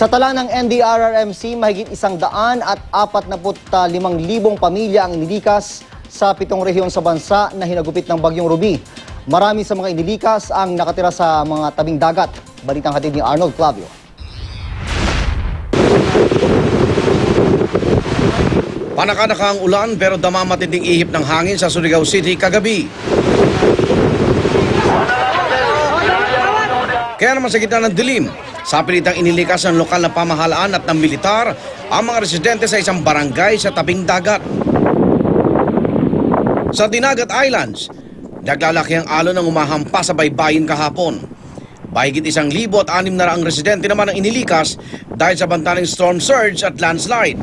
Sa tala ng NDRRMC, mahigit 145,000 pamilya ang inilikas sa 7 rehiyon sa bansa na hinagupit ng Bagyong Ruby. Marami sa mga inilikas ang nakatira sa mga tabing dagat. Balitang hatid ni Arnold Clavio. Panaka-naka ang ulan pero dama matinding ihip ng hangin sa Surigao City kagabi. Kaya naman sa gitna ng dilim, sa pilitang inilikas ng lokal na pamahalaan at ng militar ang mga residente sa isang barangay sa tabing dagat. Sa Dinagat Islands, naglalaki ang alon ng umahampas sa baybayin kahapon. Mahigit 1,600 residente naman ang inilikas dahil sa bantaning storm surge at landslide.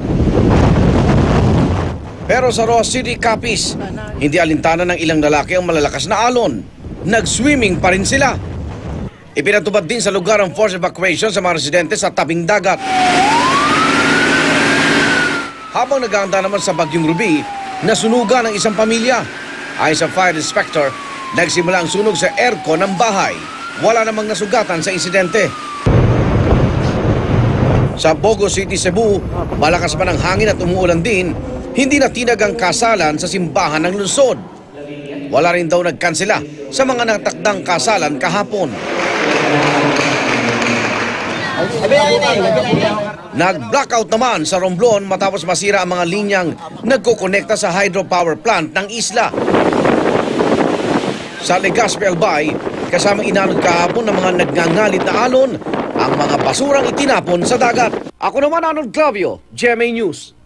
Pero sa Roa City, Capiz, hindi alintana ng ilang lalaki ang malalakas na alon. Nag-swimming pa rin sila. Ipinatubad din sa lugar ang forced evacuation sa mga residente sa tabing dagat. Habang nag-aanda naman sa Bagyong Ruby, nasunugan ang isang pamilya. Ayon sa fire inspector, nagsimula ang sunog sa aircon ng bahay. Wala namang nasugatan sa insidente. Sa Bogo City, Cebu, malakas pa ng hangin at umuulan din, hindi natinag ang kasalan sa simbahan ng lungsod. Wala rin daw nagkansela sa mga natakdang kasalan kahapon. Nag-blackout naman sa Romblon matapos masira ang mga linyang nagkukonekta sa hydropower plant ng isla. Sa Legazpi, Albay, kasamang inanod kahapon ng mga nagngangalit na alon ang mga basurang itinapon sa dagat. Ako naman, Arnold Clavio, GMA News.